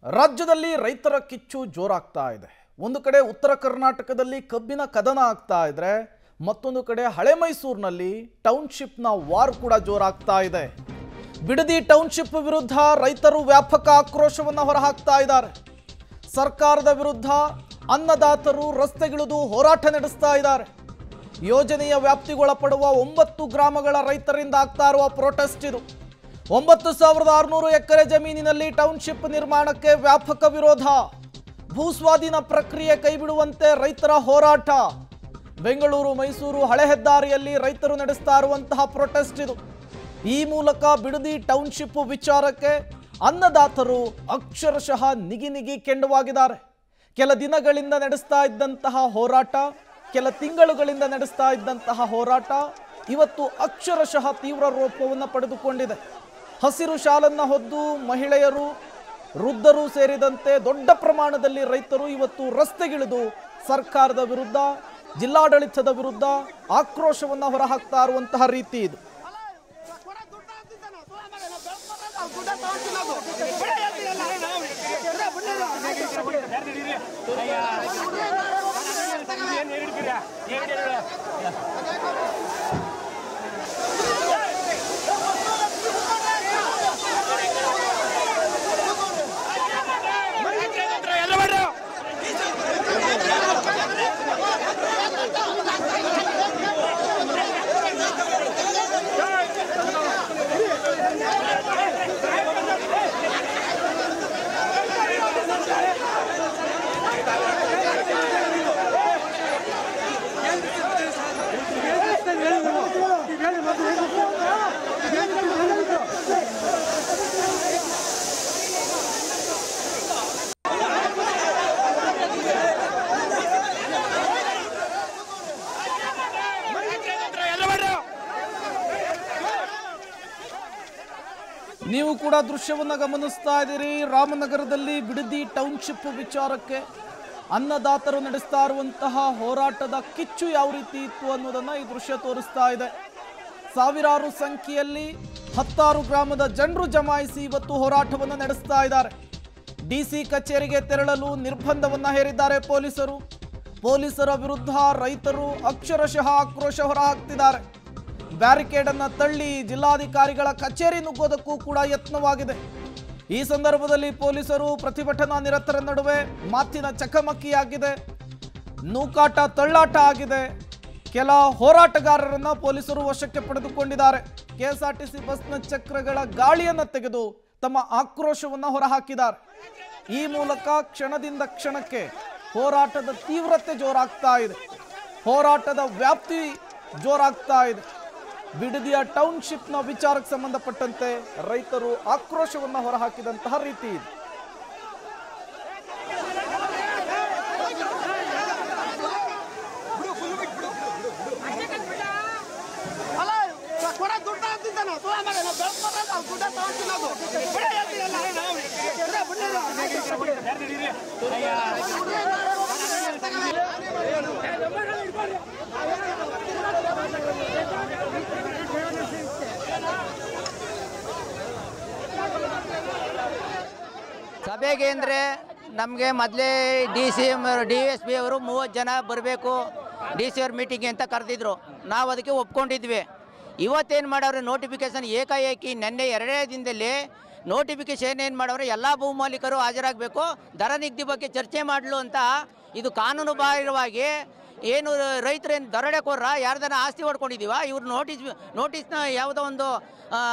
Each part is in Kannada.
ರಾಜ್ಯದಲ್ಲಿ ರೈತರ ಕಿಚ್ಚು ಜೋರಾಗ್ತಾ ಇದೆ. ಒಂದು ಕಡೆ ಉತ್ತರ ಕರ್ನಾಟಕದಲ್ಲಿ ಕಬ್ಬಿನ ಕದನ ಆಗ್ತಾ ಇದ್ರೆ ಮತ್ತೊಂದು ಕಡೆ ಹಳೆ ಮೈಸೂರಿನಲ್ಲಿ ಟೌನ್ಶಿಪ್ನ ವಾರ್ ಕೂಡ ಜೋರಾಗ್ತಾ ಇದೆ. ಬಿಡದಿ ಟೌನ್ಶಿಪ್ ವಿರುದ್ಧ ರೈತರು ವ್ಯಾಪಕ ಆಕ್ರೋಶವನ್ನು ಹೊರಹಾಕ್ತಾ ಇದ್ದಾರೆ. ಸರ್ಕಾರದ ವಿರುದ್ಧ ಅನ್ನದಾತರು ರಸ್ತೆಗಿಳಿದು ಹೋರಾಟ ನಡೆಸ್ತಾ ಇದ್ದಾರೆ. ಯೋಜನೆಯ ವ್ಯಾಪ್ತಿಗೊಳಪಡುವ 9 ಗ್ರಾಮಗಳ ರೈತರಿಂದ ಆಗ್ತಾ ಇರುವ ಪ್ರೊಟೆಸ್ಟ್ ಇದು. 9600 ಎಕರೆ ಜಮೀನಿನಲ್ಲಿ ಟೌನ್ಶಿಪ್ ನಿರ್ಮಾಣಕ್ಕೆ ವ್ಯಾಪಕ ವಿರೋಧ. ಭೂಸ್ವಾಧೀನ ಪ್ರಕ್ರಿಯೆ ಕೈಬಿಡುವಂತೆ ರೈತರ ಹೋರಾಟ. ಬೆಂಗಳೂರು ಮೈಸೂರು ಹಳೆ ಹೆದ್ದಾರಿಯಲ್ಲಿ ರೈತರು ನಡೆಸ್ತಾ ಇರುವಂತಹ ಪ್ರೊಟೆಸ್ಟ್ ಇದು. ಈ ಮೂಲಕ ಬಿಡದಿ ಟೌನ್ಶಿಪ್ ವಿಚಾರಕ್ಕೆ ಅನ್ನದಾತರು ಅಕ್ಷರಶಃ ನಿಗಿ ಕೆಂಡವಾಗಿದ್ದಾರೆ. ಕೆಲ ದಿನಗಳಿಂದ ನಡೆಸ್ತಾ ಇದ್ದಂತಹ ಹೋರಾಟ, ಕೆಲ ತಿಂಗಳುಗಳಿಂದ ನಡೆಸ್ತಾ ಇದ್ದಂತಹ ಹೋರಾಟ ಇವತ್ತು ಅಕ್ಷರಶಃ ತೀವ್ರ ರೂಪವನ್ನು ಪಡೆದುಕೊಂಡಿದೆ. ಹಸಿರು ಶಾಲನ್ನು ಹೊದ್ದು ಮಹಿಳೆಯರು, ವೃದ್ಧರು ಸೇರಿದಂತೆ ದೊಡ್ಡ ಪ್ರಮಾಣದಲ್ಲಿ ರೈತರು ಇವತ್ತು ರಸ್ತೆಗಿಳಿದು ಸರ್ಕಾರದ ವಿರುದ್ಧ, ಜಿಲ್ಲಾಡಳಿತದ ವಿರುದ್ಧ ಆಕ್ರೋಶವನ್ನು ಹೊರಹಾಕ್ತಾ ಇರುವಂತಹ ರೀತಿ ಇದು. ನೀವು ಕೂಡ ದೃಶ್ಯವನ್ನು ಗಮನಿಸ್ತಾ ಇದ್ದೀರಿ. ರಾಮನಗರದಲ್ಲಿ ಬಿಡದಿ ಟೌನ್ಶಿಪ್ ವಿಚಾರಕ್ಕೆ ಅನ್ನದಾತರು ನಡೆಸ್ತಾ ಇರುವಂತಹ ಹೋರಾಟದ ಕಿಚ್ಚು ಯಾವ ರೀತಿ ಇತ್ತು ಅನ್ನೋದನ್ನ ಈ ದೃಶ್ಯ ತೋರಿಸ್ತಾ ಇದೆ. ಸಾವಿರಾರು ಸಂಖ್ಯೆಯಲ್ಲಿ 16 ಗ್ರಾಮದ ಜನರು ಜಮಾಯಿಸಿ ಇವತ್ತು ಹೋರಾಟವನ್ನು ನಡೆಸ್ತಾ ಇದ್ದಾರೆ. ಡಿಸಿ ಕಚೇರಿಗೆ ತೆರಳಲು ನಿರ್ಬಂಧವನ್ನು ಹೇರಿದ್ದಾರೆ ಪೊಲೀಸರು. ಪೊಲೀಸರ ವಿರುದ್ಧ ರೈತರು ಅಕ್ಷರಶಃ ಆಕ್ರೋಶ ಹೊರಹಾಕ್ತಿದ್ದಾರೆ. ಬ್ಯಾರಿಕೇಡ್ ಅನ್ನು ತಳ್ಳಿ ಜಿಲ್ಲಾಧಿಕಾರಿಗಳ ಕಚೇರಿ ನುಗ್ಗೋದಕ್ಕೂ ಕೂಡ ಯತ್ನವಾಗಿದೆ. ಈ ಸಂದರ್ಭದಲ್ಲಿ ಪೊಲೀಸರು ಪ್ರತಿಭಟನಾ ನಿರತರ ನಡುವೆ ಮಾತಿನ ಚಕಮಕಿಯಾಗಿದೆ, ನೂಕಾಟ ತಳ್ಳಾಟ ಆಗಿದೆ. ಕೆಲ ಹೋರಾಟಗಾರರನ್ನ ಪೊಲೀಸರು ವಶಕ್ಕೆ ಪಡೆದುಕೊಂಡಿದ್ದಾರೆ. ಕೆಎಸ್ಆರ್ಟಿಸಿ ಬಸ್ನ ಚಕ್ರಗಳ ಗಾಳಿಯನ್ನು ತೆಗೆದು ತಮ್ಮ ಆಕ್ರೋಶವನ್ನು ಹೊರಹಾಕಿದ್ದಾರೆ. ಈ ಮೂಲಕ ಕ್ಷಣದಿಂದ ಕ್ಷಣಕ್ಕೆ ಹೋರಾಟದ ತೀವ್ರತೆ ಜೋರಾಗ್ತಾ ಇದೆ, ಹೋರಾಟದ ವ್ಯಾಪ್ತಿ ಜೋರಾಗ್ತಾ ಇದೆ. ಬಿಡದಿಯ ಟೌನ್ಶಿಪ್ನ ವಿಚಾರಕ್ಕೆ ಸಂಬಂಧಪಟ್ಟಂತೆ ರೈತರು ಆಕ್ರೋಶವನ್ನು ಹೊರಹಾಕಿದಂತಹ ರೀತಿ ಇದೆ. ಸಭೆಗೆ ಅಂದರೆ ನಮಗೆ ಮೊದಲೇ DSP ಅವರು 30 ಜನ ಬರಬೇಕು DC ಅವ್ರ ಮೀಟಿಂಗ್ ಅಂತ ಕರೆದಿದ್ರು. ನಾವು ಅದಕ್ಕೆ ಒಪ್ಕೊಂಡಿದ್ವಿ. ಇವತ್ತೇನು ಮಾಡವ್ರೆ, ನೋಟಿಫಿಕೇಶನ್ ಏಕಾಏಕಿ ನೆನ್ನೆ 2 ದಿನದಲ್ಲಿ ನೋಟಿಫಿಕೇಶನ್ ಏನು ಮಾಡವ್ರೆ, ಎಲ್ಲ ಭೂ ಮಾಲೀಕರು ಹಾಜರಾಗಬೇಕು, ದರ ನಿಗದಿ ಬಗ್ಗೆ ಚರ್ಚೆ ಮಾಡಲು ಅಂತ. ಇದು ಕಾನೂನು ಬಾಹಿರವಾಗಿ ಏನು ರೈತರೇನು ದರೋಡೆಕೋರ ಯಾರ್ದನ ಆಸ್ತಿ ಹೊಡ್ಕೊಂಡಿದ್ದೀವ, ಇವ್ರು ನೋಟಿಸ್ನ ಯಾವುದೋ ಒಂದು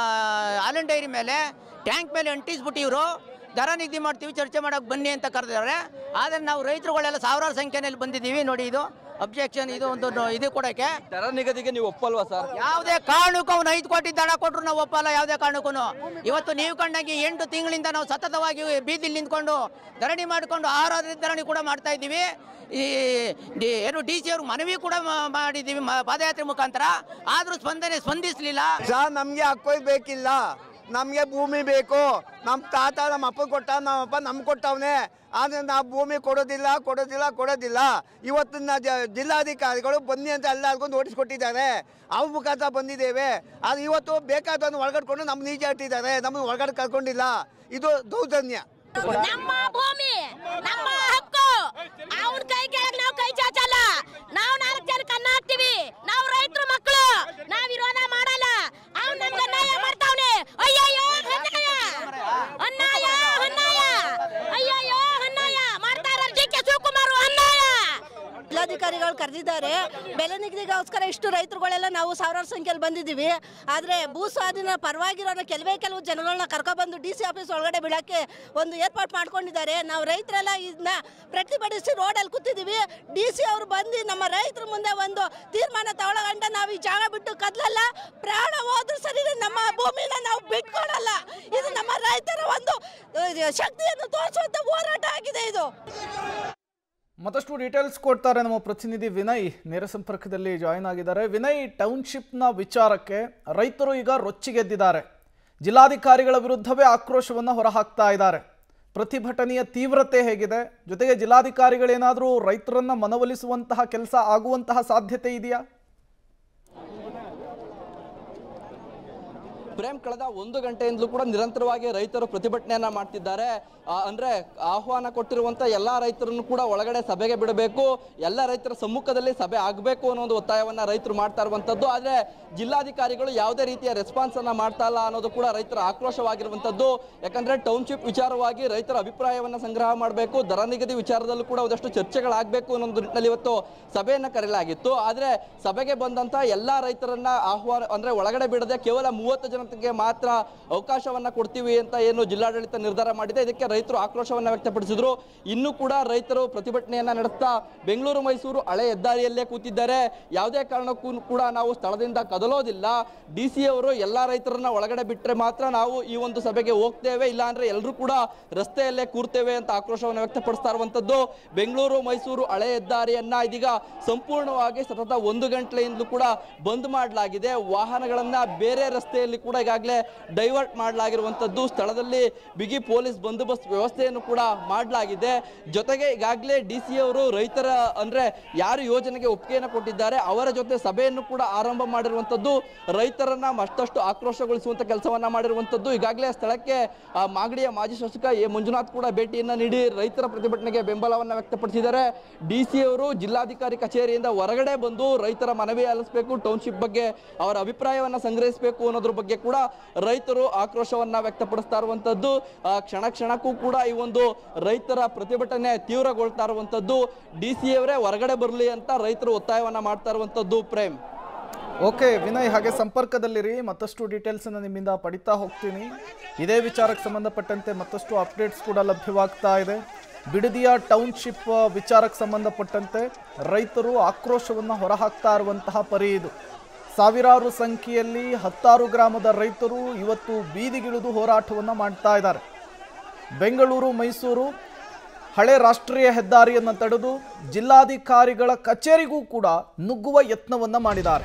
ಹಾಲನ್ ಡೈರಿ ಮೇಲೆ ಟ್ಯಾಂಕ್ ಮೇಲೆ ಅಂಟಿಸ್ಬಿಟ್ಟು ಇವರು ದರ ನಿಗದಿ ಮಾಡ್ತೀವಿ, ಚರ್ಚೆ ಮಾಡೋಕೆ ಬನ್ನಿ ಅಂತ ಕರೆದಿದ್ದಾರೆ. ಆದರೆ ನಾವು ರೈತರುಗಳೆಲ್ಲ ಸಾವಿರಾರು ಸಂಖ್ಯೆಯಲ್ಲಿ ಬಂದಿದ್ದೀವಿ. ನೋಡಿ, ಇದು ಅಬ್ಜೆಕ್ಷನ್, ಇದು ಒಂದು ಇದು ಕೊಡೋಕ್ಕೆ. ದರ ನಿಗದಿಗೆ ನೀವು ಒಪ್ಪಲ್ವಾ ಸರ್? ಯಾವುದೇ ಕಾರಣಕ್ಕೂ ಅವ್ನು 5 ಕೋಟಿ ದರ ಕೊಟ್ಟರು ನಾವು ಒಪ್ಪಲ್ಲ, ಯಾವುದೇ ಕಾರಣಕ್ಕೂ. ಇವತ್ತು ನೀವು ಕಂಡಂಗೆ 8 ತಿಂಗಳಿಂದ ನಾವು ಸತತವಾಗಿ ಬೀದಿಲಿ ನಿಂತ್ಕೊಂಡು ಧರಣಿ ಮಾಡಿಕೊಂಡು ಆಹಾರ ಧರಣಿ ಕೂಡ ಮಾಡ್ತಾ ಇದ್ದೀವಿ. ಈ ಏನು DC ಅವ್ರಿಗೆ ಮನವಿ ಕೂಡ ಮಾಡಿದ್ದೀವಿ ಪಾದಯಾತ್ರೆ ಮುಖಾಂತರ. ಆದರೂ ಸ್ಪಂದಿಸಲಿಲ್ಲ. ನಮಗೆ ಹಕ್ಕು ಬೇಕಿಲ್ಲ, ನಮಗೆ ಭೂಮಿ ಬೇಕು. ನಮ್ಮ ತಾತ ನಮ್ಮ ಅಪ್ಪ ಕೊಟ್ಟ, ನಮ್ಮಪ್ಪ ನಮ್ಗೆ ಕೊಟ್ಟವನೇ. ಆದರೆ ನಾವು ಭೂಮಿ ಕೊಡೋದಿಲ್ಲ. ಇವತ್ತಿನ ಜಿಲ್ಲಾಧಿಕಾರಿಗಳು ಬನ್ನಿ ಅಂತ ಎಲ್ಲರಿಗೂ ನೋಟಿಸ್ ಕೊಟ್ಟಿದ್ದಾರೆ. ಅವ್ರ ಮುಖಾಂತರ ಬಂದಿದ್ದೇವೆ. ಆದರೆ ಇವತ್ತು ಬೇಕಾದನ್ನು ಒಳಗಡ್ಕೊಂಡು ನಮ್ಗೆ ನೀಜೆ ಇಟ್ಟಿದ್ದಾರೆ, ನಮಗೆ ಒಳಗಡೆ ಕರ್ಕೊಂಡಿಲ್ಲ. ಇದು ದೌರ್ಜನ್ಯ. ನಮ್ಮ ಭೂಮಿ ನಮ್ಮ ಹಕ್ಕು ಅವನ ಕೈ ಕೆಳಗೆ ನಾವು ಕೈ ಚಾಚಲ್ಲ. ನಾವು 4 ಜನಕ್ಕೆ ಅನ್ನ ಹಾಕ್ತಿವಿ. ನಾವು ರೈತರು ಮಕ್ಕಳು, ನಾವು ವಿರೋಧ ಮಾಡಲ್ಲ. ಅವ್ನು ನಮ್ಗೆ ಅನ್ಯಾಯ ಮಾಡ್ತಾವ್ನೆ. ಅಯ್ಯಯ್ಯೋ ಅನ್ಯಾಯ ಅನ್ಯಾಯ ಅನ್ಯಾಯ ಅಯ್ಯಯ್ಯೋ ಅನ್ಯಾಯ ಮಾಡ್ತಾರ. ಡಿ.ಕೆ. ಶಿವಕುಮಾರ್ ಅನ್ಯಾಯ. ಜಿಲ್ಲಾಧಿಕಾರಿಗಳು ಕರೆದಿದ್ದಾರೆ. ಬೆಲೆ ನಿಗದಿಗೋಸ್ಕರ ಇಷ್ಟು ರೈತರುಗಳೆಲ್ಲ ನಾವು ಸಾವಿರಾರು ಸಂಖ್ಯೆಯಲ್ಲಿ ಬಂದಿದ್ದೀವಿ. ಆದರೆ ಭೂ ಸ್ವಾಧೀನ ಪರವಾಗಿರೋ ಕೆಲವು ಜನಗಳನ್ನ ಕರ್ಕೊಬಂದು DC ಆಫೀಸ್ ಒಳಗಡೆ ಬಿಡೋಕ್ಕೆ ಒಂದು ಏರ್ಪಾಟ್ ಮಾಡ್ಕೊಂಡಿದ್ದಾರೆ. ನಾವು ರೈತರೆಲ್ಲ ಇದನ್ನ ಪ್ರತಿಭಟಿಸಿ ರೋಡಲ್ಲಿ ಕೂತಿದ್ದೀವಿ. DC ಅವರು ಬಂದು ನಮ್ಮ ರೈತರ ಮುಂದೆ ಒಂದು ತೀರ್ಮಾನ ತಗೊಳ್ಳೋಗಂಟ ನಾವು ಈ ಜಾಗ ಬಿಟ್ಟು ಕದಲಲ್ಲ. ಪ್ರಾಣ ಹೋದ್ರೂ ಸರಿ ನಮ್ಮ ಭೂಮಿನ ನಾವು ಬಿಟ್ಕೊಡಲ್ಲ. ಇದು ನಮ್ಮ ರೈತರ ಒಂದು ಶಕ್ತಿಯನ್ನು ತೋರಿಸುವಂತ ಹೋರಾಟ ಆಗಿದೆ ಇದು. ಮತ್ತಷ್ಟು ಡೀಟೇಲ್ಸ್ ಕೊಡ್ತಾರೆ ನಮ್ಮ ಪ್ರತಿನಿಧಿ ವಿನಯ್, ನೇರ ಸಂಪರ್ಕದಲ್ಲಿ ಜಾಯಿನ್ ಆಗಿದ್ದಾರೆ. ವಿನಯ್, ಟೌನ್ಶಿಪ್ನ ವಿಚಾರಕ್ಕೆ ರೈತರು ಈಗ ರೊಚ್ಚಿಗೆದ್ದಿದ್ದಾರೆ. ಜಿಲ್ಲಾಧಿಕಾರಿಗಳ ವಿರುದ್ಧವೇ ಆಕ್ರೋಶವನ್ನು ಹೊರಹಾಕ್ತಾ ಇದ್ದಾರೆ. ಪ್ರತಿಭಟನೆಯ ತೀವ್ರತೆ ಹೇಗಿದೆ? ಜೊತೆಗೆ ಜಿಲ್ಲಾಧಿಕಾರಿಗಳೇನಾದರೂ ರೈತರನ್ನ ಮನವೊಲಿಸುವಂತಹ ಕೆಲಸ ಆಗುವಂತಹ ಸಾಧ್ಯತೆ ಇದೆಯಾ? ಪ್ರೇಮ್, ಕಳೆದ 1 ಗಂಟೆಯಿಂದಲೂ ಕೂಡ ನಿರಂತರವಾಗಿ ರೈತರು ಪ್ರತಿಭಟನೆಯನ್ನ ಮಾಡ್ತಿದ್ದಾರೆ. ಅಂದ್ರೆ ಆಹ್ವಾನ ಕೊಟ್ಟಿರುವಂತ ಎಲ್ಲಾ ರೈತರನ್ನು ಕೂಡ ಒಳಗಡೆ ಸಭೆಗೆ ಬಿಡಬೇಕು, ಎಲ್ಲ ರೈತರ ಸಮ್ಮುಖದಲ್ಲಿ ಸಭೆ ಆಗಬೇಕು ಅನ್ನೋ ಒಂದು ಒತ್ತಾಯವನ್ನ ರೈತರು ಮಾಡ್ತಾ ಇರುವಂತದ್ದು. ಆದ್ರೆ ಜಿಲ್ಲಾಧಿಕಾರಿಗಳು ಯಾವುದೇ ರೀತಿಯ ರೆಸ್ಪಾನ್ಸ್ ಅನ್ನ ಮಾಡ್ತಾ ಇಲ್ಲ ಅನ್ನೋದು ಕೂಡ ರೈತರ ಆಕ್ರೋಶವಾಗಿರುವಂತದ್ದು. ಯಾಕಂದ್ರೆ ಟೌನ್ಶಿಪ್ ವಿಚಾರವಾಗಿ ರೈತರ ಅಭಿಪ್ರಾಯವನ್ನ ಸಂಗ್ರಹ ಮಾಡಬೇಕು, ದರ ನಿಗದಿ ವಿಚಾರದಲ್ಲೂ ಕೂಡ ಒಂದಷ್ಟು ಚರ್ಚೆಗಳಾಗಬೇಕು ಅನ್ನೋ ನಿಟ್ಟಿನಲ್ಲಿ ಇವತ್ತು ಸಭೆಯನ್ನ ಕರೆಯಲಾಗಿತ್ತು. ಆದ್ರೆ ಸಭೆಗೆ ಬಂದಂತ ಎಲ್ಲಾ ರೈತರನ್ನ ಆಹ್ವಾನ ಅಂದ್ರೆ ಒಳಗಡೆ ಬಿಡದೆ ಕೇವಲ 30 ಜನಕ್ಕೆ ಮಾತ್ರ ಅವಕಾಶವನ್ನ ಕೊಡ್ತೀವಿ ಅಂತ ಏನು ಜಿಲ್ಲಾಡಳಿತ ನಿರ್ಧಾರ ಮಾಡಿದೆ. ಇದಕ್ಕೆ ರೈತರು ಆಕ್ರೋಶವನ್ನ ವ್ಯಕ್ತಪಡಿಸಿದ್ರು. ಇನ್ನೂ ಕೂಡ ರೈತರು ಪ್ರತಿಭಟನೆಯನ್ನ ನಡೆಸ್ತಾ ಬೆಂಗಳೂರು ಮೈಸೂರು ಹಳೆ ಹೆದ್ದಾರಿಯಲ್ಲೇ ಕೂತಿದ್ದಾರೆ. ಯಾವುದೇ ಕಾರಣಕ್ಕೂ ಕೂಡ ನಾವು ಸ್ಥಳದಿಂದ ಕದಲೋದಿಲ್ಲ. DC ಅವರು ಎಲ್ಲಾ ರೈತರನ್ನ ಒಳಗಡೆ ಬಿಟ್ಟರೆ ಮಾತ್ರ ನಾವು ಈ ಒಂದು ಸಭೆಗೆ ಹೋಗ್ತೇವೆ, ಇಲ್ಲ ಅಂದ್ರೆ ಎಲ್ಲರೂ ಕೂಡ ರಸ್ತೆಯಲ್ಲೇ ಕೂರ್ತೇವೆ ಅಂತ ಆಕ್ರೋಶವನ್ನು ವ್ಯಕ್ತಪಡಿಸ್ತಾ ಇರುವಂತದ್ದು. ಬೆಂಗಳೂರು ಮೈಸೂರು ಹಳೆ ಹೆದ್ದಾರಿಯನ್ನ ಇದೀಗ ಸಂಪೂರ್ಣವಾಗಿ ಸತತ 1 ಗಂಟೆಯಿಂದಲೂ ಕೂಡ ಬಂದ್ ಮಾಡಲಾಗಿದೆ. ವಾಹನಗಳನ್ನ ಬೇರೆ ರಸ್ತೆಯಲ್ಲಿ ಕೂಡ ಈಗಾಗಲೇ ಡೈವರ್ಟ್ ಮಾಡಲಾಗಿರುವಂತದ್ದು. ಸ್ಥಳದಲ್ಲಿ ಬಿಗಿ ಪೊಲೀಸ್ ಬಂದೋಬಸ್ತ್ ವ್ಯವಸ್ಥೆಯನ್ನು ಕೂಡ ಮಾಡಲಾಗಿದೆ. ಜೊತೆಗೆ ಈಗಾಗಲೇ DC ಅವರು ರೈತರ ಅಂದ್ರೆ ಯಾರು ಯೋಜನೆಗೆ ಒಪ್ಪಿಗೆಯನ್ನು ಕೊಟ್ಟಿದ್ದಾರೆ ಅವರ ಜೊತೆ ಸಭೆಯನ್ನು ಕೂಡ ಆರಂಭ ಮಾಡಿರುವಂತದ್ದು. ರೈತರನ್ನ ಮತ್ತಷ್ಟು ಆಕ್ರೋಶಗೊಳಿಸುವಂತ ಕೆಲಸವನ್ನ ಮಾಡಿರುವಂತದ್ದು. ಈಗಾಗಲೇ ಸ್ಥಳಕ್ಕೆ ಮಾಗಡಿಯ ಮಾಜಿ ಶಾಸಕ ಎ ಮಂಜುನಾಥ್ ಕೂಡ ಭೇಟಿಯನ್ನ ನೀಡಿ ರೈತರ ಪ್ರತಿಭಟನೆಗೆ ಬೆಂಬಲವನ್ನ ವ್ಯಕ್ತಪಡಿಸಿದ್ದಾರೆ. DC ಅವರು ಜಿಲ್ಲಾಧಿಕಾರಿ ಕಚೇರಿಯಿಂದ ಹೊರಗಡೆ ಬಂದು ರೈತರ ಮನವಿ ಆಲಿಸಬೇಕು, ಟೌನ್ಶಿಪ್ ಬಗ್ಗೆ ಅವರ ಅಭಿಪ್ರಾಯವನ್ನ ಸಂಗ್ರಹಿಸಬೇಕು ಅನ್ನೋದ್ರ ಬಗ್ಗೆ ಕೂಡ ರೈತರು ಆಕ್ರೋಶವನ್ನ ವ್ಯಕ್ತಪಡಿಸ್ತಾ ಇರುವಂತದ್ದು. ಕ್ಷಣ ಕ್ಷಣಕ್ಕೂ ಕೂಡ ಈ ಒಂದು ರೈತರ ಪ್ರತಿಭಟನೆ ತೀವ್ರಗೊಳ್ತಾ ಇರುವಂತದ್ದು. DC ಅವರೇ ಹೊರಗಡೆ ಬರಲಿ ಅಂತ ರೈತರು ಒತ್ತಾಯವನ್ನ ಮಾಡ್ತಾ ಇರುವಂತದ್ದು. ಪ್ರೇಮ್, ಓಕೆ ವಿನಯ್, ಹಾಗೆ ಸಂಪರ್ಕದಲ್ಲಿರಿ, ಮತ್ತಷ್ಟು ಡೀಟೇಲ್ಸ್ ಅನ್ನು ನಿಮ್ಮಿಂದ ಪಡಿತಾ ಹೋಗ್ತೀನಿ. ಇದೇ ವಿಚಾರಕ್ಕೆ ಸಂಬಂಧಪಟ್ಟಂತೆ ಮತ್ತಷ್ಟು ಅಪ್ಡೇಟ್ಸ್ ಕೂಡ ಲಭ್ಯವಾಗ್ತಾ ಇದೆ. ಬಿಡದಿಯ ಟೌನ್ಶಿಪ್ ವಿಚಾರಕ್ಕೆ ಸಂಬಂಧಪಟ್ಟಂತೆ ರೈತರು ಆಕ್ರೋಶವನ್ನು ಹೊರಹಾಕ್ತಾ ಇರುವಂತಹ ಪರಿ ಇದು. ಸಾವಿರಾರು ಸಂಖ್ಯೆಯಲ್ಲಿ 10 ಗ್ರಾಮದ ರೈತರು ಇವತ್ತು ಬೀದಿಗಿಳಿದು ಹೋರಾಟವನ್ನು ಮಾಡ್ತಾ ಇದ್ದಾರೆ. ಬೆಂಗಳೂರು ಮೈಸೂರು ಹಳೆ ರಾಷ್ಟ್ರೀಯ ಹೆದ್ದಾರಿಯನ್ನು ತಡೆದು ಜಿಲ್ಲಾಧಿಕಾರಿಗಳ ಕಚೇರಿಗೂ ಕೂಡ ನುಗ್ಗುವ ಯತ್ನವನ್ನು ಮಾಡಿದ್ದಾರೆ.